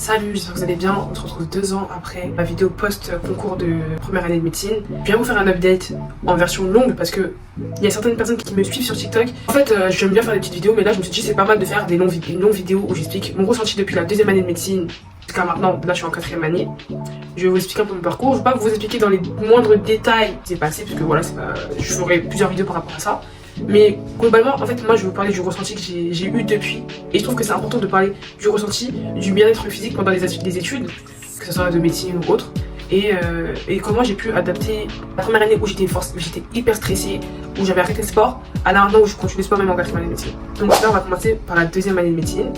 Salut, j'espère que vous allez bien. On se retrouve 2 ans après ma vidéo post-concours de première année de médecine. Je viens vous faire un update en version longue parce que il y a certaines personnes qui me suivent sur TikTok. En fait, j'aime bien faire des petites vidéos, mais là je me suis dit c'est pas mal de faire des une longue vidéo où j'explique mon ressenti depuis la 2e année de médecine jusqu'à maintenant. Là je suis en 4e année. Je vais vous expliquer un peu mon parcours. Je vais pas vous expliquer dans les moindres détails ce qui s'est passé parce que voilà, je ferai plusieurs vidéos par rapport à ça. Mais globalement, en fait, moi je veux vous parler du ressenti que j'ai eu depuis. Et je trouve que c'est important de parler du ressenti, du bien-être physique pendant les études, que ce soit de médecine ou autre. Et comment j'ai pu adapter la première année où j'étais hyper stressée, où j'avais arrêté le sport, à là maintenant où je continue le sport même en 4e année de médecine. Donc là on va commencer par la 2e année de médecine.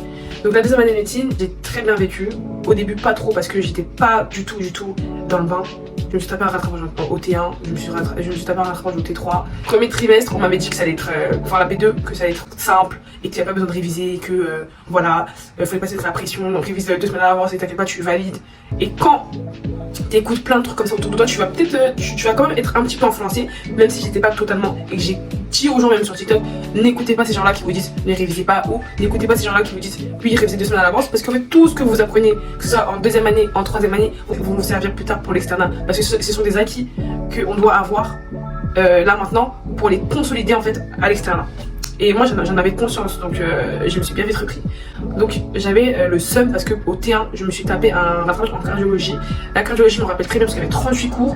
Donc la 2e année de médecine, j'ai très bien vécu. Au début pas trop parce que j'étais pas du tout dans le bain. Je me suis tapé un rattrapage au T1, je me suis tapé un rattrapage au T3. Premier trimestre, on m'avait dit que ça allait être, enfin la B2, que ça allait être simple et qu'il n'y avait pas besoin de réviser, que voilà, fallait passer de la pression, donc révise 2 semaines à l'avance et t'inquiète pas, tu valides. Et quand t'écoutes plein de trucs comme ça autour de toi, tu vas peut-être, tu vas quand même être un petit peu influencé, même si j'étais pas totalement, et que j'ai dit aux gens même sur TikTok, n'écoutez pas ces gens-là qui vous disent ne révisez pas, ou n'écoutez pas ces gens-là qui vous disent oui, révisez 2 semaines à l'avance, parce qu'en fait tout ce que vous apprenez, que ce soit en 2e année, en 3e année, vont vous servir plus tard pour l'externat, parce que ce sont des acquis qu'on doit avoir là maintenant pour les consolider en fait à l'externat. Et moi j'en avais conscience, donc je me suis bien vite repris. Donc j'avais le seum parce que au T1 je me suis tapé un rattrapage en cardiologie. La cardiologie, je me rappelle très bien parce qu'il y avait 38 cours.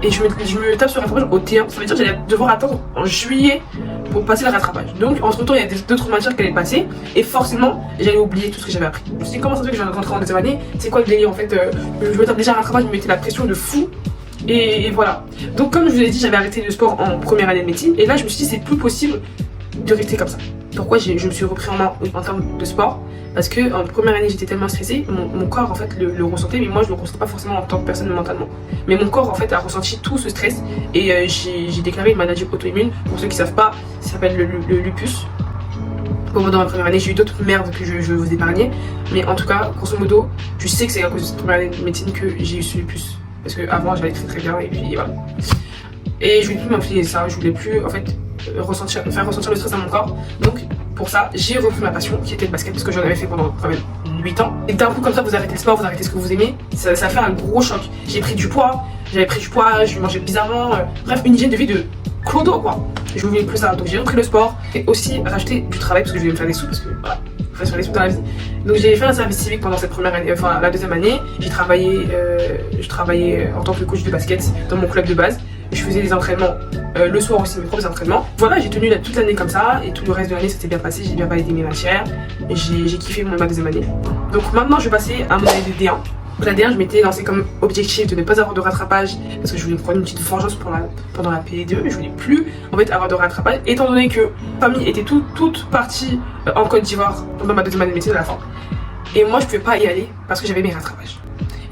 Et je me tape sur le rattrapage au T1. Ça veut dire que j'allais devoir attendre en juillet pour passer le rattrapage. Donc entre temps il y a d'autres matières qui allaient passer. Et forcément j'allais oublier tout ce que j'avais appris. Je me suis dit comment ça se fait que je viens de rentrer en 2e année. C'est quoi le délire en fait, je me tape déjà un rattrapage, je me mettais la pression de fou. Et voilà. Donc comme je vous l'ai dit, j'avais arrêté le sport en première année de médecine. Et là je me suis dit c'est plus possible de rester comme ça. Pourquoi je me suis repris en main en termes de sport? Parce que en première année j'étais tellement stressée, mon corps en fait le ressentait, mais moi je le ressentais pas forcément en tant que personne mentalement. Mais mon corps en fait a ressenti tout ce stress et j'ai déclaré une maladie auto-immune. Pour ceux qui savent pas, ça s'appelle le lupus. Pendant ma première année, j'ai eu d'autres merdes que je vais vous épargner, mais en tout cas, grosso modo, je sais que c'est à cause de cette première année de médecine que j'ai eu ce lupus. Parce que avant j'allais très bien et puis voilà. Et je voulais plus m'infliger ça, je voulais plus en fait faire ressentir le stress à mon corps. Donc pour ça j'ai repris ma passion qui était le basket parce que j'en avais fait pendant quand même 8 ans. Et d'un coup comme ça vous arrêtez le sport, vous arrêtez ce que vous aimez, ça fait un gros choc. J'ai pris du poids, je mangeais bizarrement, bref une hygiène de vie de clodo quoi. Je voulais plus ça, donc j'ai repris le sport et aussi rajouter du travail parce que je voulais me faire des sous parce que voilà, il faut faire des sous dans la vie. Donc j'ai fait un service civique pendant cette première année, enfin la 2e année. J'ai travaillé, je travaillais en tant que coach de basket dans mon club de base. Je faisais des entraînements le soir aussi, mes propres entraînements. Voilà, j'ai tenu toute l'année comme ça et tout le reste de l'année ça s'est bien passé, j'ai bien validé mes matières et j'ai kiffé ma 2e année. Donc maintenant je vais passer à mon année de D1. La D1 je m'étais lancé comme objectif de ne pas avoir de rattrapage parce que je voulais prendre une petite vengeance pendant la P2, mais je voulais plus en fait avoir de rattrapage étant donné que ma famille était toute partie en Côte d'Ivoire pendant ma 2e année de médecine à la fin. Et moi je pouvais pas y aller parce que j'avais mes rattrapages.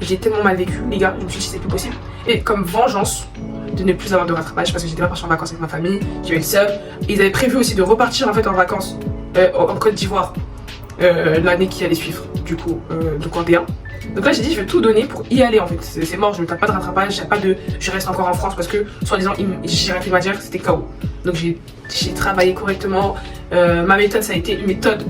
J'ai tellement mal vécu les gars, je me suis dit c'est plus possible. Et comme vengeance de ne plus avoir de rattrapage parce que j'étais pas partie en vacances avec ma famille, j'avais le seum. Ils avaient prévu aussi de repartir en fait en vacances en Côte d'Ivoire l'année qui allait suivre du coup donc en D1. Donc là j'ai dit je vais tout donner pour y aller en fait, c'est mort, je ne tape pas de rattrapage, je reste encore en France parce que soi-disant j'ai arrêté ma matière, c'était KO. Donc j'ai travaillé correctement, ma méthode ça a été une méthode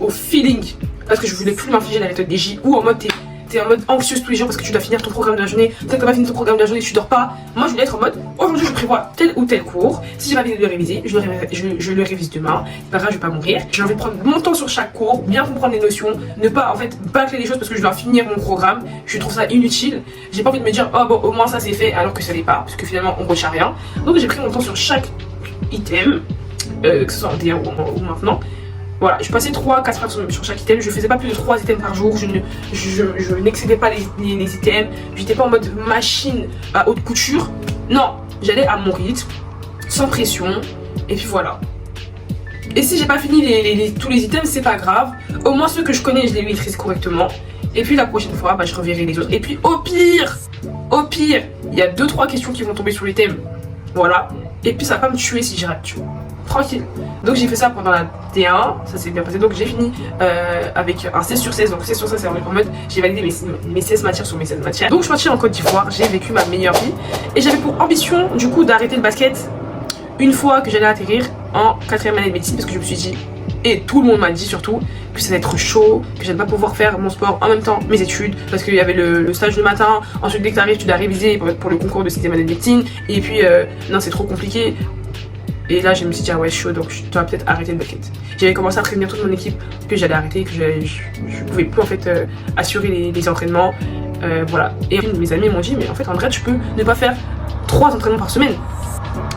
au feeling parce que je voulais plus m'infliger la méthode des J ou en mode t'es en mode anxieuse tous les jours parce que tu dois finir ton programme de la journée, peut-être que t'as pas fini ton programme de la journée, tu dors pas. Moi je voulais être en mode aujourd'hui je prévois tel ou tel cours, si j'ai pas envie de le réviser, je le révise demain, c'est pas grave, je vais pas mourir. J'ai envie de prendre mon temps sur chaque cours, bien comprendre les notions, ne pas en fait bâcler les choses parce que je dois finir mon programme, je trouve ça inutile. J'ai pas envie de me dire oh bon au moins ça c'est fait alors que ça l'est pas, parce que finalement on retient rien. Donc j'ai pris mon temps sur chaque item, que ce soit en D1 ou maintenant. Voilà, je passais 3-4 heures sur chaque item, je faisais pas plus de 3 items par jour, je n'excédais pas les items, j'étais pas en mode machine à haute couture. Non, j'allais à mon rythme, sans pression, et puis voilà. Et si j'ai pas fini tous les items, c'est pas grave, au moins ceux que je connais, je les maîtrise correctement. Et puis la prochaine fois, je reverrai les autres. Et puis au pire, il y a 2-3 questions qui vont tomber sur l'item. Voilà, et puis ça va pas me tuer si j'y rate, tu vois. Tranquille. Donc j'ai fait ça pendant la T1, ça s'est bien passé. Donc j'ai fini avec un 16 sur 16. Donc 16 sur 16 c'est en mode j'ai validé mes 16 matières sur mes 16 matières. Donc je suis partie en Côte d'Ivoire, j'ai vécu ma meilleure vie. Et j'avais pour ambition du coup d'arrêter le basket une fois que j'allais atterrir en 4e année de médecine. Parce que je me suis dit Et tout le monde m'a dit surtout que ça allait être chaud, que j'allais pas pouvoir faire mon sport en même temps mes études, parce qu'il y avait le stage le matin, ensuite dès que t'arrives tu dois réviser pour le concours de 6e année de médecine, et puis non c'est trop compliqué. Et là je me suis dit ah ouais chaud, donc je dois peut-être arrêter le basket. J'avais commencé à prévenir toute mon équipe que j'allais arrêter, que je pouvais plus en fait assurer les entraînements, voilà. Et mes amis m'ont dit mais en fait en vrai tu peux ne pas faire 3 entraînements par semaine,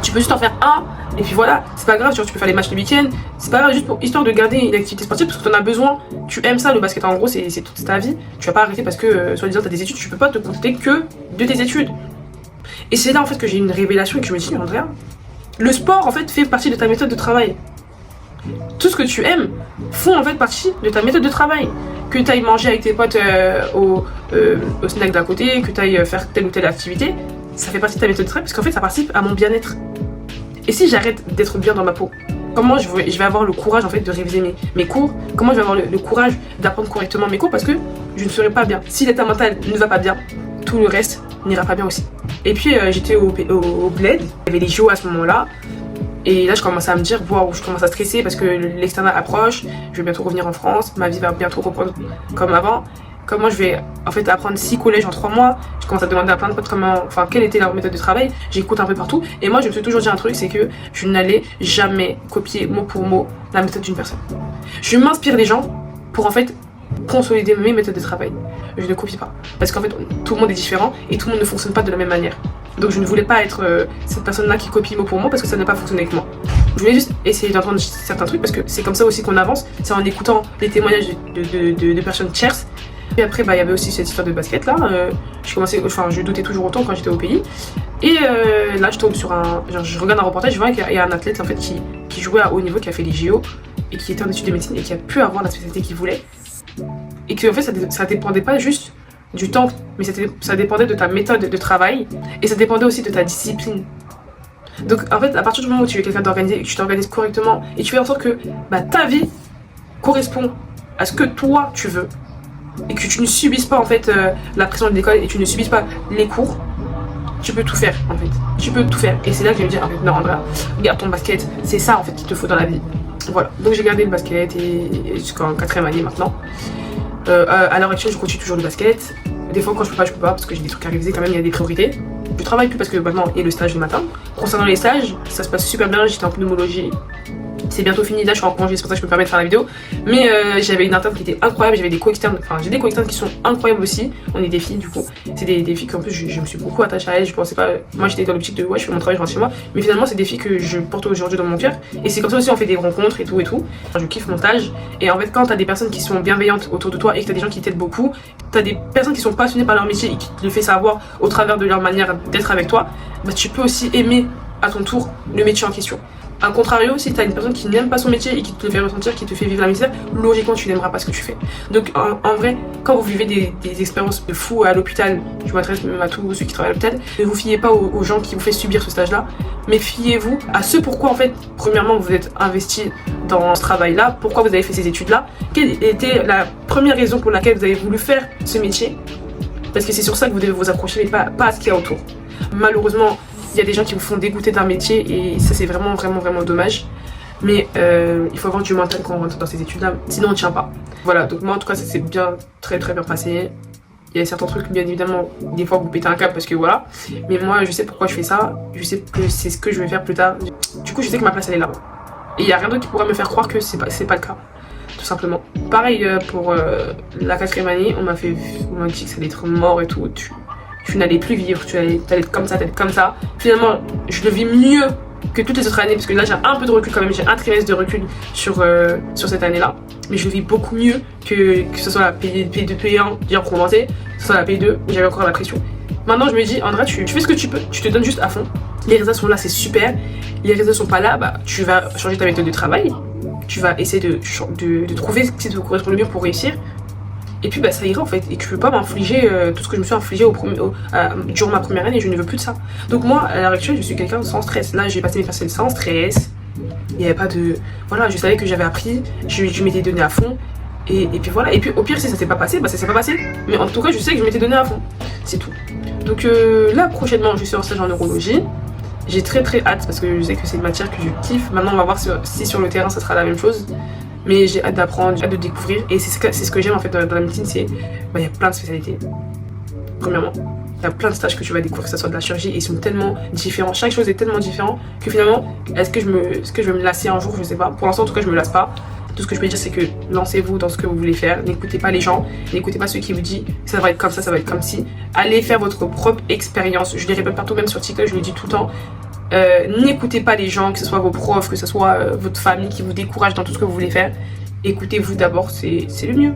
tu peux juste en faire un. Et puis voilà, c'est pas grave, tu peux faire les matchs le week-end, c'est pas grave, juste pour histoire de garder une activité sportive parce que t'en as besoin, tu aimes ça le basket en gros, c'est toute ta vie, tu vas pas arrêter parce que soi-disant t'as des études, tu peux pas te contenter que de tes études. Et c'est là en fait que j'ai une révélation et que je me dis, Andrea, le sport en fait fait partie de ta méthode de travail. Tout ce que tu aimes font en fait partie de ta méthode de travail. Que tu ailles manger avec tes potes au snack d'à côté, que tu ailles faire telle ou telle activité, ça fait partie de ta méthode de travail parce qu'en fait ça participe à mon bien-être. Et si j'arrête d'être bien dans ma peau, comment je vais avoir le courage en fait de réviser mes cours? Comment je vais avoir le courage d'apprendre correctement mes cours? Parce que je ne serai pas bien. Si l'état mental ne va pas bien, tout le reste n'ira pas bien aussi. Et puis j'étais au bled, il y avait les JO à ce moment-là. Et là je commençais à me dire, waouh, je commence à stresser parce que l'externat approche, je vais bientôt revenir en France, ma vie va bientôt reprendre comme avant. Comment je vais en fait apprendre 6 collèges en 3 mois? Je commence à demander à plein de potes quelle était leur méthode de travail. J'écoute un peu partout. Et moi je me suis toujours dit un truc, c'est que je n'allais jamais copier mot pour mot la méthode d'une personne. Je m'inspire des gens pour en fait consolider mes méthodes de travail. Je ne copie pas. Parce qu'en fait tout le monde est différent et tout le monde ne fonctionne pas de la même manière. Donc je ne voulais pas être cette personne-là qui copie mot pour mot parce que ça n'a pas fonctionné avec moi. Je voulais juste essayer d'entendre certains trucs parce que c'est comme ça aussi qu'on avance. C'est en écoutant les témoignages de personnes tierces. Et après, il y avait aussi cette histoire de basket là. Je doutais toujours autant quand j'étais au pays. Et là, je tombe sur je regarde un reportage, je vois qu'il y a un athlète en fait qui jouait à haut niveau, qui a fait les JO et qui était en études de médecine et qui a pu avoir la spécialité qu'il voulait. Et que en fait, ça dépendait pas juste du temps, mais ça dépendait de ta méthode de travail et ça dépendait aussi de ta discipline. Donc en fait, à partir du moment où tu es quelqu'un d'organisé et que tu t'organises correctement et tu fais en sorte que ta vie correspond à ce que toi tu veux, et que tu ne subisses pas en fait la pression de l'école et tu ne subisses pas les cours, tu peux tout faire en fait. Tu peux tout faire. Et c'est là que je me dis en fait non Andrea, garde ton basket, c'est ça en fait qu'il te faut dans la vie. Voilà. Donc j'ai gardé le basket et jusqu'en 4e année maintenant. À l'heure actuelle je continue toujours le basket. Des fois quand je peux pas parce que j'ai des trucs à réviser quand même, il y a des priorités. Je travaille plus parce que maintenant il y a le stage le matin. Concernant les stages, ça se passe super bien, j'étais en pneumologie. C'est bientôt fini, là je suis en congé, c'est pour ça que je peux me permettre de faire la vidéo. Mais j'avais une interne qui était incroyable, j'avais des co-externes, j'ai des co-externes qui sont incroyables aussi. On est des filles du coup, c'est des filles qu'en plus je me suis beaucoup attachée à elles, je pensais pas, moi j'étais dans l'optique de ouais je fais mon travail, je rentre chez moi. Mais finalement c'est des filles que je porte aujourd'hui dans mon cœur. Et c'est comme ça aussi on fait des rencontres et tout. Je kiffe mon stage. Et en fait quand t'as des personnes qui sont bienveillantes autour de toi et que t'as des gens qui t'aident beaucoup, t'as des personnes qui sont passionnées par leur métier et qui te le fait savoir au travers de leur manière d'être avec toi, tu peux aussi aimer à ton tour le métier en question. A contrario, si t'as une personne qui n'aime pas son métier et qui te le fait ressentir, qui te fait vivre la misère, logiquement tu n'aimeras pas ce que tu fais. Donc en vrai, quand vous vivez des expériences de fou à l'hôpital, je m'adresse même à tous ceux qui travaillent à l'hôpital, ne vous fiez pas aux gens qui vous font subir ce stage-là, mais fiez-vous à ce pourquoi en fait, premièrement vous êtes investi dans ce travail-là, pourquoi vous avez fait ces études-là, quelle était la première raison pour laquelle vous avez voulu faire ce métier, parce que c'est sur ça que vous devez vous accrocher, mais pas à ce qu'il y a autour. Malheureusement, il y a des gens qui vous font dégoûter d'un métier et ça c'est vraiment dommage. Mais il faut avoir du mental quand on rentre dans ces études là, sinon on ne tient pas. Voilà, donc moi en tout cas ça s'est très bien passé. Il y a certains trucs bien évidemment, des fois vous pétez un câble parce que voilà. Mais moi je sais pourquoi je fais ça, je sais que c'est ce que je vais faire plus tard. Du coup je sais que ma place elle est là. Et il n'y a rien d'autre qui pourra me faire croire que c'est pas le cas. Tout simplement. Pareil pour la 4e année, on m'a dit que ça allait être mort et tout. Tu n'allais plus vivre, tu allais être comme ça, Finalement, je le vis mieux que toutes les autres années, parce que là j'ai un peu de recul quand même, j'ai un trimestre de recul sur cette année-là. Mais je le vis beaucoup mieux que ce soit la P2, P1, bien commencé, que ce soit la P2, où j'avais encore la pression. Maintenant je me dis, Andrea, tu fais ce que tu peux, tu te donnes juste à fond. Les résultats sont là, c'est super. Les résultats sont pas là, tu vas changer ta méthode de travail. Tu vas essayer de trouver ce qui te correspond le mieux pour réussir. Et puis ça ira en fait, et que je veux pas m'infliger tout ce que je me suis infligé durant ma première année, je ne veux plus de ça. Donc moi, à l'heure actuelle, je suis quelqu'un sans stress. Là, j'ai passé mes partiels sans stress, il n'y avait pas de... Voilà, je savais que j'avais appris, je m'étais donné à fond, et puis voilà. Et puis au pire, si ça s'est pas passé, ça s'est pas passé. Mais en tout cas, je sais que je m'étais donné à fond, c'est tout. Donc là, prochainement, je suis en stage en neurologie. J'ai très hâte, parce que je sais que c'est une matière que je kiffe. Maintenant, on va voir si sur le terrain, ça sera la même chose. mais j'ai hâte d'apprendre, j'ai hâte de découvrir. Et c'est ce que j'aime en fait dans la médecine, c'est il y a plein de spécialités. Premièrement, il y a plein de stages que tu vas découvrir, que ce soit de la chirurgie, et ils sont tellement différents. Chaque chose est tellement différente que finalement, est-ce que je vais me lasser un jour? Je sais pas. Pour l'instant, en tout cas, je me lasse pas. Tout ce que je peux dire, c'est que lancez-vous dans ce que vous voulez faire. N'écoutez pas les gens, n'écoutez pas ceux qui vous disent ça va être comme ça va être comme ci. Allez faire votre propre expérience. Je les répète partout, même sur TikTok, je le dis tout le temps. N'écoutez pas les gens, que ce soit vos profs, que ce soit votre famille qui vous décourage dans tout ce que vous voulez faire. Écoutez-vous d'abord, c'est le mieux.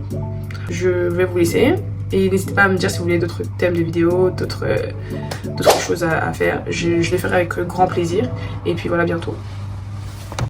Je vais vous laisser. Et n'hésitez pas à me dire si vous voulez d'autres thèmes de vidéos, d'autres choses à faire. Je les ferai avec grand plaisir. Et puis voilà, bientôt.